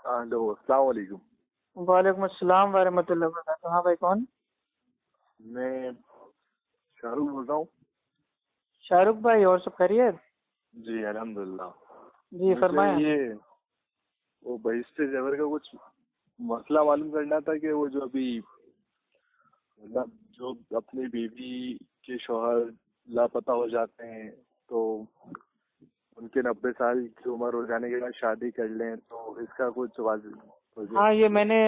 Hello, السلام علیکم۔ وعلیکم السلام ورحمۃ اللہ وبرکاتہ۔ ہاں بھائی، کون؟ میں شاہ رخ بول رہا ہوں۔ شاہ رخ بھائی، اور سب خیریت؟ جی الحمدللہ۔ جی مجھے فرمائیں۔ یہ وہ بہشت زیور کا کچھ مسئلہ معلوم کرنا تھا کہ وہ جو ابھی مطلب جو اپنی بیوی کے شوہر لاپتہ ہو جاتے ہیں تو ان کے 90 سال کی عمر ہو جانے کے بعد شادی کر لیں تو اس کا کچھ واضح؟ ہاں، یہ میں نے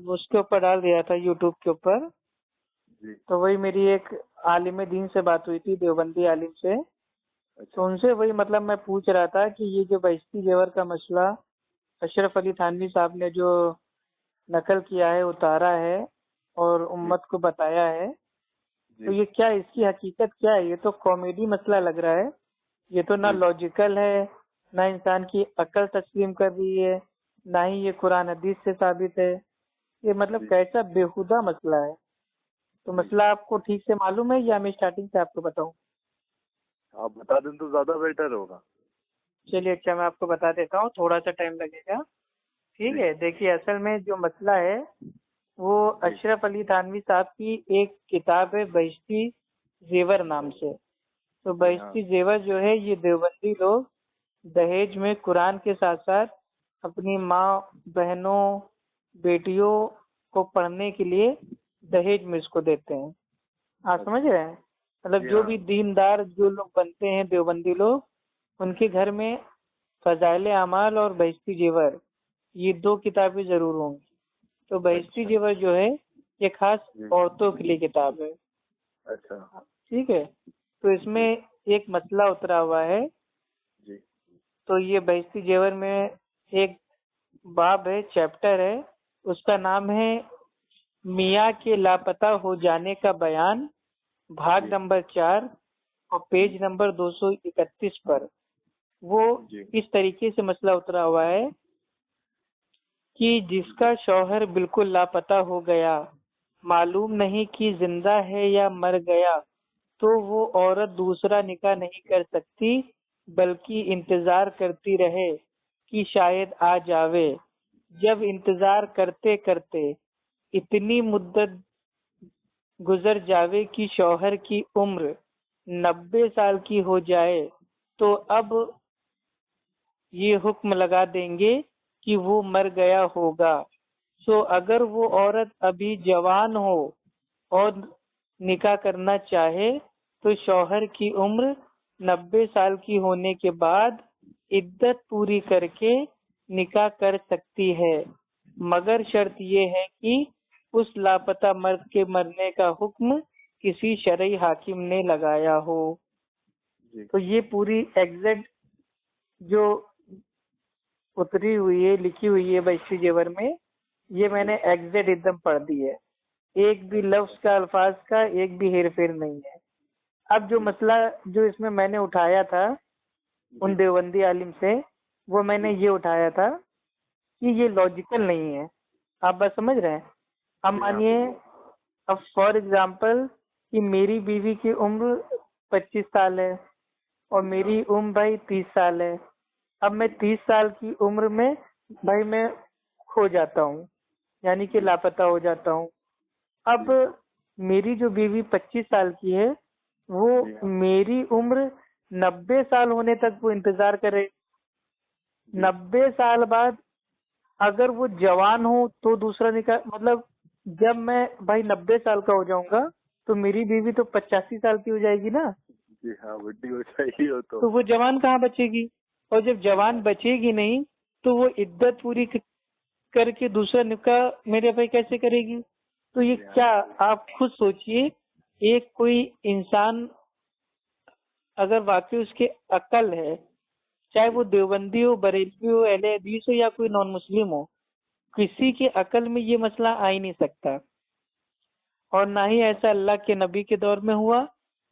اس کے اوپر ڈال دیا تھا یوٹیوب کے اوپر۔ جی تو وہی میری ایک عالم دین سے بات ہوئی تھی، دیوبندی عالم سے۔ تو ان سے وہی مطلب میں پوچھ رہا تھا کہ یہ جو بہشتی زیور کا مسئلہ اشرف علی تھانوی صاحب نے جو نقل کیا ہے، اتارا ہے اور امت کو بتایا ہے، تو یہ کیا، اس کی حقیقت کیا ہے؟ یہ تو کامیڈی مسئلہ لگ رہا ہے۔ یہ تو نہ لاجیکل ہے، نہ انسان کی عقل تسلیم کر رہی ہے، نہ ہی یہ قرآن حدیث سے ثابت ہے۔ یہ مطلب کیسا بےہودہ مسئلہ ہے؟ تو مسئلہ آپ کو ٹھیک سے معلوم ہے یا میں اسٹارٹنگ سے آپ کو بتاؤں؟ آپ بتا دیں تو زیادہ بیٹر ہوگا۔ چلیے اچھا، میں آپ کو بتا دیتا ہوں، تھوڑا سا ٹائم لگے گا۔ ٹھیک ہے، دیکھیے اصل میں جو مسئلہ ہے وہ اشرف علی تھانوی صاحب کی ایک کتاب ہے بہشتی زیور نام سے۔ تو بہشتی زیور جو ہے، یہ دیوبندی لوگ دہیج میں قرآن کے ساتھ ساتھ اپنی ماں، بہنوں، بیٹیوں کو پڑھنے کے لیے دہیج میں اس کو دیتے ہیں۔ آپ سمجھ رہے ہیں؟ مطلب جو بھی دیندار جو لوگ بنتے ہیں دیوبندی لوگ، ان کے گھر میں فضائل اعمال اور بہشتی زیور، یہ دو کتابیں ضرور ہوں گی۔ تو بہشتی زیور جو ہے یہ خاص عورتوں کے لیے کتاب ہے۔ اچھا ٹھیک ہے، تو اس میں ایک مسئلہ اترا ہوا ہے۔ جی تو یہ بہشتی زیور میں ایک باب ہے، چیپٹر ہے، اس کا نام ہے میاں کے لاپتہ ہو جانے کا بیان، بھاگ نمبر 4 اور پیج نمبر 231 پر۔ وہ اس طریقے سے مسئلہ اترا ہوا ہے کہ جس کا شوہر بالکل لاپتہ ہو گیا، معلوم نہیں کہ زندہ ہے یا مر گیا، تو وہ عورت دوسرا نکاح نہیں کر سکتی، بلکہ انتظار کرتی رہے کہ شاید آ جاوے۔ جب انتظار کرتے کرتے اتنی مدت گزر جاوے کہ شوہر کی عمر 90 سال کی ہو جائے، تو اب یہ حکم لگا دیں گے کہ وہ مر گیا ہوگا۔ سو اگر وہ عورت ابھی جوان ہو اور نکاح کرنا چاہے تو شوہر کی عمر 90 سال کی ہونے کے بعد عدت پوری کر کے نکاح کر سکتی ہے، مگر شرط یہ ہے کہ اس لاپتہ مرد کے مرنے کا حکم کسی شرعی حاکم نے لگایا ہو۔ تو یہ پوری ایگزیکٹ جو اتری ہوئی ہے، لکھی ہوئی ہے بہشتی زیور میں، یہ میں نے ایگزیکٹ ایک دم پڑھ دی ہے، ایک بھی لفظ کا، الفاظ کا ایک بھی ہیر پھیر نہیں ہے۔ اب جو مسئلہ جو اس میں نے اٹھایا تھا ان دیوبندی عالم سے، وہ میں نے یہ اٹھایا تھا کہ یہ لاجیکل نہیں ہے۔ آپ بات سمجھ رہے ہیں؟ اب مانیے، اب فار ایگزامپل کہ میری بیوی کی عمر 25 سال ہے اور میری عمر بھائی 30 سال ہے۔ اب میں 30 سال کی عمر میں بھائی میں کھو جاتا ہوں، یعنی کہ لاپتہ ہو جاتا ہوں۔ اب میری جو بیوی 25 سال کی ہے، وہ میری عمر 90 سال ہونے تک وہ انتظار کرے۔ 90 سال بعد اگر وہ جوان ہو تو دوسرا نکاح، مطلب جب میں بھائی 90 سال کا ہو جاؤں گا تو میری بیوی تو 85 سال کی ہو جائے گی نا۔ جی ہاں، بڈی ہو جائے گی تو وہ جوان کہاں بچے گی؟ اور جب جوان بچے گی نہیں تو وہ عدت پوری کر کے دوسرا نکاح میرے بھائی کیسے کرے گی؟ تو یہ کیا، آپ خود سوچئے، ایک کوئی انسان اگر واقعی اس کے عقل ہے، چاہے وہ دیوبندی ہو، بریلوی ہو، اہل حدیث ہو یا کوئی نان مسلم ہو، کسی کے عقل میں یہ مسئلہ آ ہی نہیں سکتا۔ اور نہ ہی ایسا اللہ کے نبی کے دور میں ہوا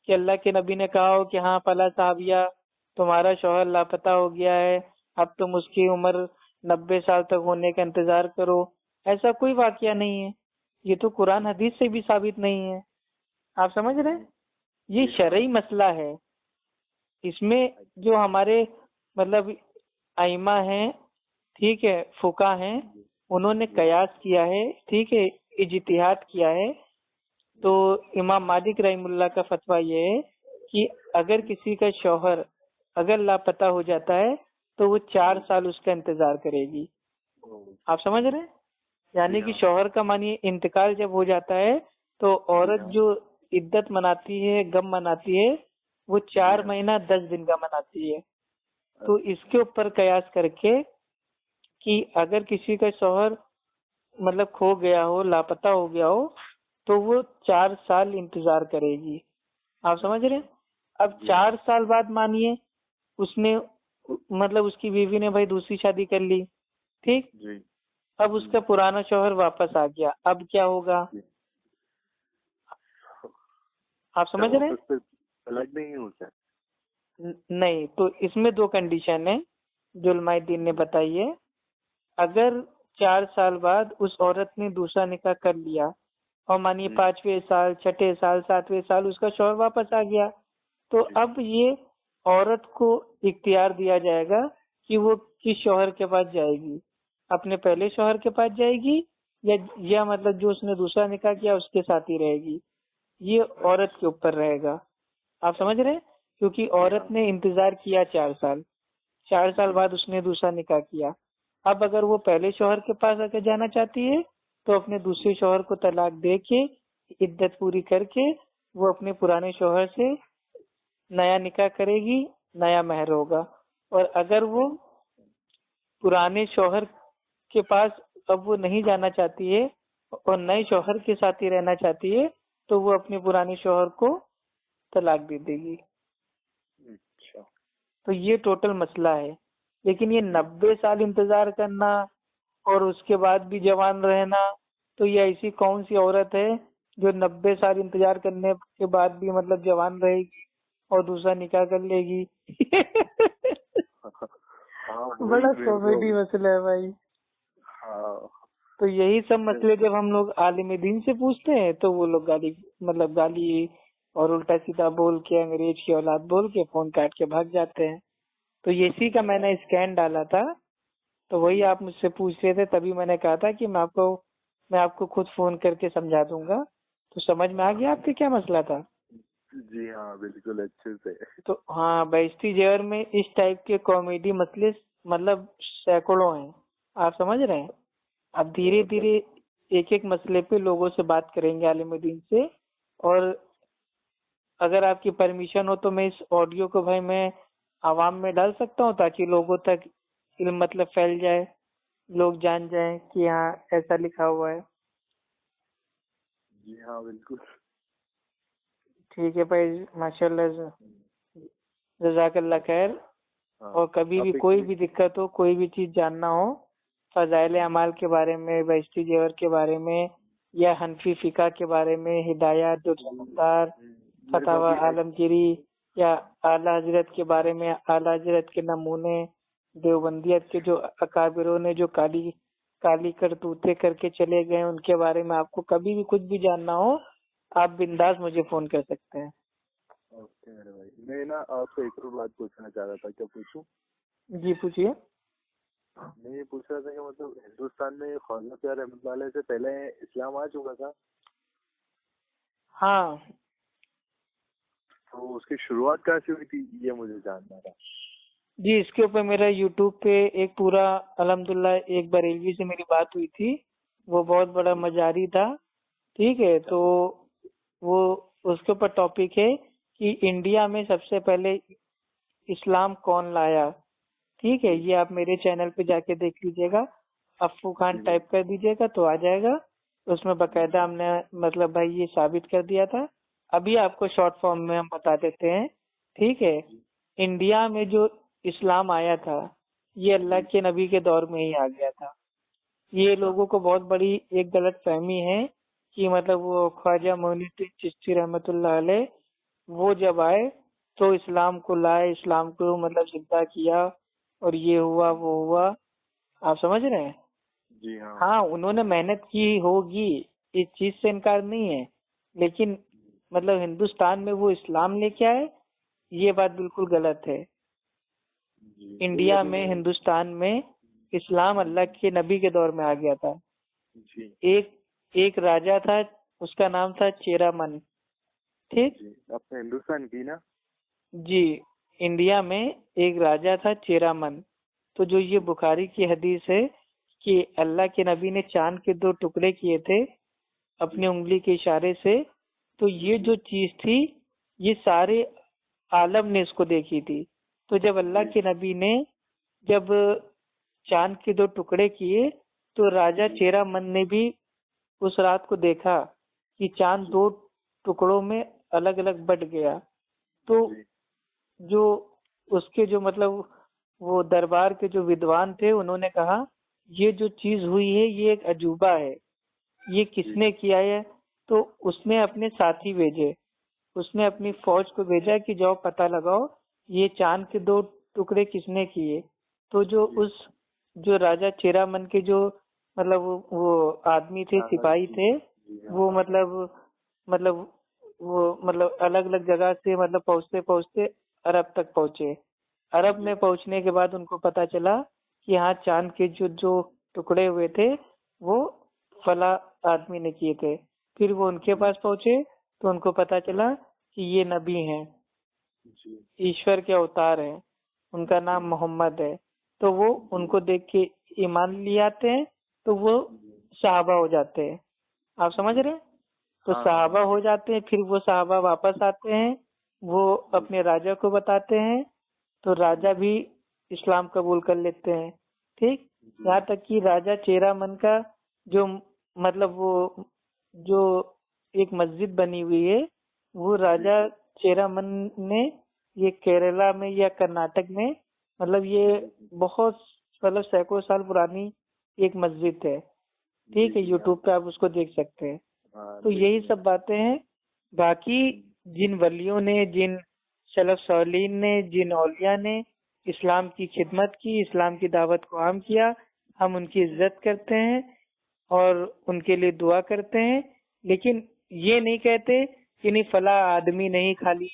کہ اللہ کے نبی نے کہا ہو کہ ہاں فلاں صحابیہ تمہارا شوہر لاپتہ ہو گیا ہے، اب تم اس کی عمر 90 سال تک ہونے کا انتظار کرو۔ ایسا کوئی واقعہ نہیں ہے، یہ تو قرآن حدیث سے بھی ثابت نہیں ہے۔ آپ سمجھ رہے ہیں؟ یہ شرعی مسئلہ ہے۔ اس میں جو ہمارے مطلب ائمہ ہیں، ٹھیک ہے، فقہ ہیں، انہوں نے قیاس کیا ہے، ٹھیک ہے، اجتہاد کیا ہے. تو امام مالک رحم اللہ کا فتویٰ یہ ہے کہ اگر کسی کا شوہر اگر لاپتہ ہو جاتا ہے تو وہ 4 سال اس کا انتظار کرے گی. آپ سمجھ رہے ہیں؟ یعنی کہ شوہر کا مانی انتقال جب ہو جاتا ہے تو عورت جو عدت مناتی ہے، غم مناتی ہے، وہ 4 مہینہ 10 دن کا مناتی ہے. تو اس کے اوپر قیاس کر کے کہ اگر کسی کا شوہر مطلب کھو گیا ہو، لاپتہ ہو گیا ہو، تو وہ 4 سال انتظار کرے گی. آپ سمجھ رہے ہیں؟ اب 4 سال بعد مانیے اس نے مطلب اس کی بیوی نے بھائی دوسری شادی کر لی، ٹھیک، اب اس کا پرانا شوہر واپس آ گیا، اب کیا ہوگا؟ آپ سمجھ رہے ہیں؟ الگ نہیں ہوتا. نہیں، تو اس میں 2 کنڈیشن ہیں جو علماء دین نے بتائی ہے. اگر 4 سال بعد اس عورت نے دوسرا نکاح کر لیا اور مانیے 5ویں سال، 6ٹھے سال، 7ویں سال اس کا شوہر واپس آ گیا، تو اب یہ عورت کو اختیار دیا جائے گا کہ وہ کس شوہر کے پاس جائے گی، اپنے پہلے شوہر کے پاس جائے گی یا مطلب جو اس نے دوسرا نکاح کیا اس کے ساتھ ہی رہے گی. یہ عورت کے اوپر رہے گا. آپ سمجھ رہے ہیں؟ کیونکہ عورت نے انتظار کیا 4 سال، 4 سال بعد اس نے دوسرا نکاح کیا. اب اگر وہ پہلے شوہر کے پاس اگر جانا چاہتی ہے تو اپنے دوسرے شوہر کو طلاق دے کے عدت پوری کر کے وہ اپنے پرانے شوہر سے نیا نکاح کرے گی، نیا مہر ہوگا. اور اگر وہ پرانے شوہر کے پاس اب وہ نہیں جانا چاہتی ہے اور نئے شوہر کے ساتھ ہی رہنا چاہتی ہے تو وہ اپنے پرانے شوہر کو طلاق دے دے گی. اچھا، تو یہ ٹوٹل مسئلہ ہے. لیکن یہ 90 سال انتظار کرنا اور اس کے بعد بھی جوان رہنا، تو یہ ایسی کون سی عورت ہے جو 90 سال انتظار کرنے کے بعد بھی مطلب جوان رہے گی اور دوسرا نکاح کر لے گی؟ بڑا کامیڈی مسئلہ ہے بھائی. تو یہی سب مسئلے جب ہم لوگ عالم دین سے پوچھتے ہیں تو وہ لوگ گالی اور الٹا سیدھا بول کے انگریز کی اولاد بول کے فون کاٹ کے بھاگ جاتے ہیں. تو اسی کا میں نے اسکین ڈالا تھا، تو وہی آپ مجھ سے پوچھ رہے تھے، تبھی میں نے کہا تھا کہ میں آپ کو خود فون کر کے سمجھا دوں گا. تو سمجھ میں آ گیا آپ کے کیا مسئلہ تھا؟ جی ہاں، بالکل اچھے سے. تو ہاں، بہشتی زیور میں اس ٹائپ کے کامیڈی مسئلے مطلب سینکڑوں ہیں. آپ سمجھ رہے ہیں؟ اب دھیرے دھیرے ایک ایک مسئلے پہ لوگوں سے بات کریں گے عالم دین سے. اور اگر آپ کی پرمیشن ہو تو میں اس آڈیو کو بھائی میں عوام میں ڈال سکتا ہوں تاکہ لوگوں تک علم مطلب پھیل جائے، لوگ جان جائیں کہ یہاں ایسا لکھا ہوا ہے. جی ہاں بالکل. ٹھیک ہے بھائی، ماشاء اللہ، جزاک اللہ خیر. اور کبھی بھی کوئی بھی دقت ہو، کوئی بھی چیز جاننا ہو، فضائل اعمال کے بارے میں، بہشتی زیور کے بارے میں، یا حنفی فقہ کے بارے میں، ہدایات درمختار، فتاوی عالمگیری، یا اعلیٰ حضرت کے بارے میں، اعلیٰ حضرت کے نمونے، دیوبندیت کے جو اکابروں نے جو کالی کرتوتے کر کے چلے گئے ان کے بارے میں آپ کو کبھی بھی کچھ بھی جاننا ہو آپ بنداز مجھے فون کر سکتے ہیں. اوکے میرے بھائی، میں نا آپ سے ایک اور بات پوچھنا چاہ رہا تھا. کیا پوچھوں؟ جی پوچھیے. میں یہ پوچھ رہا تھا کہ مطلب ہندوستان میں خواجہ پیار رحمۃ اللہ علیہ سے پہلے اسلام آ چکا تھا؟ ہاں. تو اس کی شروعات کہاں سے ہوئی تھی یہ مجھے جاننا تھا. جی، اس کے اوپر میرا یوٹیوب پہ ایک پورا الحمدللہ ایک بریلوی سے میری بات ہوئی تھی، وہ بہت بڑا مجاری تھا. ٹھیک ہے، تو وہ اس کے اوپر ٹاپک ہے کہ انڈیا میں سب سے پہلے اسلام کون لایا. ٹھیک ہے، یہ آپ میرے چینل پہ جا کے دیکھ لیجیے گا، افو خان ٹائپ کر دیجیے گا تو آ جائے گا. اس میں باقاعدہ ہم نے مطلب بھائی یہ ثابت کر دیا تھا. ابھی آپ کو شارٹ فارم میں ہم بتا دیتے ہیں. ٹھیک ہے، انڈیا میں جو اسلام آیا تھا یہ اللہ کے نبی کے دور میں ہی آ گیا تھا. یہ لوگوں کو بہت بڑی ایک غلط فہمی ہے کہ مطلب وہ خواجہ معین الدین چشتی رحمۃ اللہ علیہ وہ جب آئے تو اسلام کو لائے، اسلام کو مطلب زندہ کیا اور یہ ہوا وہ ہوا. آپ سمجھ رہے ہیں؟ جی ہاں. ہاں، انہوں نے محنت کی ہوگی، اس چیز سے انکار نہیں ہے، لیکن مطلب ہندوستان میں وہ اسلام لے کے آئے، یہ بات بالکل غلط ہے. انڈیا میں، ہندوستان میں اسلام اللہ کے نبی کے دور میں آ گیا تھا. جی ایک راجا تھا, اس کا نام تھا چیرا من. ٹھیک, جی اپنے ہندوستان کی نا؟ جی, انڈیا میں ایک راجا تھا چیرا من. تو جو یہ بخاری کی حدیث ہے کہ اللہ کے نبی نے چاند کے 2 ٹکڑے کیے تھے اپنی انگلی کے اشارے سے, تو یہ جو چیز تھی یہ سارے عالم نے اس کو دیکھی تھی. تو جب اللہ کے نبی نے جب چاند کے 2 ٹکڑے کیے تو راجا چیرا من نے بھی اس رات کو دیکھا کہ چاند 2 ٹکڑوں میں الگ الگ بٹ گیا. تو جو اس کے جو مطلب وہ دربار کے جو ودوان تھے انہوں نے کہا یہ جو چیز ہوئی ہے یہ ایک عجوبہ ہے, یہ کس نے کیا ہے؟ تو اس نے اپنے ساتھی بھیجے, اس نے اپنی فوج کو بھیجا کہ جاؤ پتہ لگاؤ یہ چاند کے 2 ٹکڑے کس نے کیے. تو جو راجا چیرا من کے جو مطلب وہ آدمی تھے, سپاہی تھے, وہ مطلب الگ الگ جگہ سے مطلب پہنچتے عرب تک پہنچے. عرب میں پہنچنے کے بعد ان کو پتا چلا کہ ہاں چاند کے جو ٹکڑے ہوئے تھے وہ فلاں آدمی نے کیے تھے. پھر وہ ان کے پاس پہنچے تو ان کو پتا چلا کہ یہ نبی ہیں, ایشور کے اوتار ہیں, ان کا نام محمد ہے. تو وہ ان کو دیکھ کے ایمان لے آتے ہیں تو وہ صحابہ ہو جاتے ہیں. آپ سمجھ رہے ہیں؟ تو صحابہ ہو جاتے ہیں, پھر وہ صحابہ واپس آتے ہیں, وہ اپنے راجا کو بتاتے ہیں تو راجا بھی اسلام قبول کر لیتے ہیں. ٹھیک, یہاں تک کہ راجا چیرا من کا جو مطلب وہ جو ایک مسجد بنی ہوئی ہے وہ راجا چیرا من نے یہ کیرلا میں یا کرناٹک میں مطلب یہ بہت مطلب سینکڑوں سال پرانی ایک مسجد ہے. ٹھیک ہے, یوٹیوب پہ آپ اس کو دیکھ سکتے ہیں. تو یہی سب باتیں ہیں. باقی جن ولیوں نے, جن سلف صالحین نے, جن اولیاء نے اسلام کی خدمت کی, اسلام کی دعوت کو عام کیا, ہم ان کی عزت کرتے ہیں اور ان کے لیے دعا کرتے ہیں. لیکن یہ نہیں کہتے کہ نہیں فلاں آدمی نہیں خالی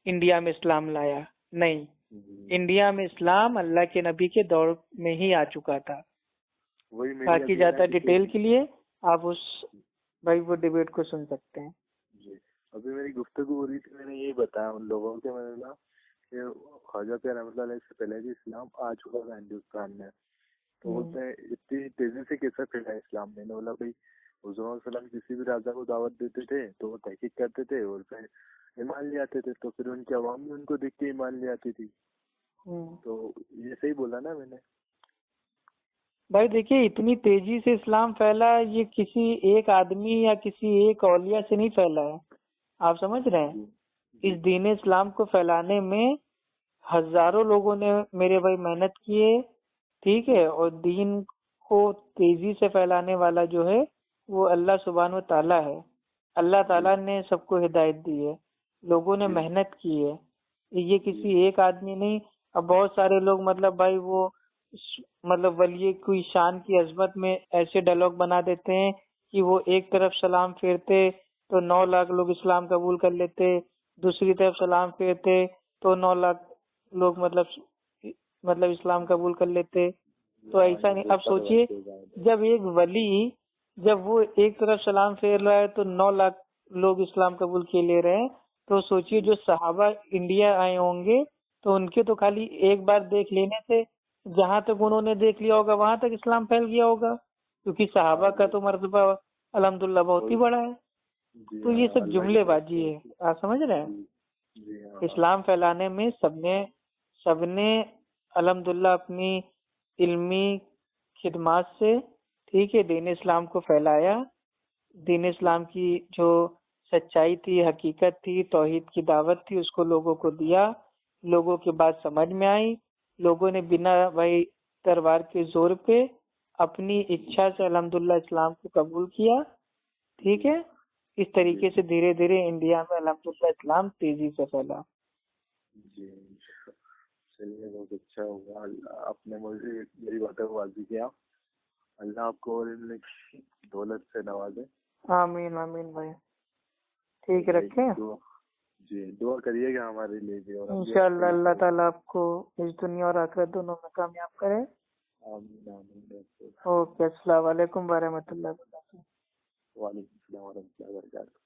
انڈیا میں اسلام لایا. نہیں, انڈیا میں اسلام اللہ کے نبی کے دور میں ہی آ چکا تھا. باقی زیادہ ڈیٹیل کے لیے آپ اس بھائی وہ ڈیبیٹ کو سن سکتے ہیں. جی, ابھی میری گفتگو ہو رہی تھی, میں نے یہی بتایا ان لوگوں کے, میں نے کہا کہ خواجہ پہ رحمۃ اللہ علیہ سے پہلے بھی اسلام آ چکا تھا ہندوستان میں, تو اس نے اتنی تیزی سے کیسے پھیلا اسلام؟ میں نے بولا بھائی حضور صلی اللہ علیہ وسلم کسی بھی راجا کو دعوت دیتے تھے تو وہ تحقیق کرتے تھے اور پھر ایمان لے آتے تھے, تو پھر ان کی عوام بھی ان کو دیکھ کے ایمان لے آتی تھی. تو یہ صحیح بولا نا میں نے؟ بھائی دیکھیے, اتنی تیزی سے اسلام پھیلا یہ کسی ایک آدمی یا کسی ایک اولیاء سے نہیں پھیلا ہے. آپ سمجھ رہے ہیں؟ اس دین اسلام کو پھیلانے میں ہزاروں لوگوں نے میرے بھائی محنت کی ہے. ٹھیک ہے, اور دین کو تیزی سے پھیلانے والا جو ہے وہ اللہ سبحانہ و تعالیٰ ہے. اللہ تعالیٰ نے سب کو ہدایت دی ہے, لوگوں نے محنت کی ہے, یہ کسی ایک آدمی نہیں. اب بہت سارے لوگ مطلب بھائی وہ مطلب ولی کی شان کی عظمت میں ایسے ڈائلاگ بنا دیتے ہیں کہ وہ ایک طرف سلام پھیرتے تو 9 لاکھ لوگ اسلام قبول کر لیتے, دوسری طرف سلام پھیرتے تو 9 لاکھ لوگ مطلب اسلام قبول کر لیتے. تو ایسا نہیں. اب سوچئے جب ایک ولی جب وہ ایک طرف سلام پھیر رہا ہے تو 9 لاکھ لوگ اسلام قبول کیے لے رہے ہیں, تو سوچئے جو صحابہ انڈیا آئے ہوں گے تو ان کے تو خالی ایک بار دیکھ لینے سے جہاں تک انہوں نے دیکھ لیا ہوگا وہاں تک اسلام پھیل گیا ہوگا, کیونکہ صحابہ کا تو مرتبہ الحمدللہ بہت ہی بڑا ہے. تو یہ سب جملے بازی ہے. آپ سمجھ رہے ہیں؟ اسلام پھیلانے میں سب نے الحمدللہ اپنی علمی خدمات سے ٹھیک ہے دین اسلام کو پھیلایا. دین اسلام کی جو سچائی تھی, حقیقت تھی, توحید کی دعوت تھی, اس کو لوگوں کو دیا. لوگوں کی بات سمجھ میں آئی, لوگوں نے بنا بھائی دربار کے زور پہ اپنی اچھا سے الحمدللہ اسلام کو قبول کیا. ٹھیک ہے, اس طریقے سے دھیرے دھیرے انڈیا میں الحمدللہ اسلام تیزی سے پھیلا. جی چلیے, بہت اچھا ہوا, آپ نے مجھے میری باتوں کو واضح کیا. اللہ آپ کو اور دولت سے نوازے. آمین آمین بھائی. ٹھیک ہے, رکھیں. جی دعا کریے گا ہمارے لیے بھی, اور انشاءاللہ اللہ تعالیٰ آپ کو اس دنیا اور آخرت دونوں میں کامیاب کرے. آمین آمین. اوکے، السلام علیکم ورحمۃ اللہ وبرکاتہ. وعلیکم السلام ورحمۃ اللہ وبرکاتہ.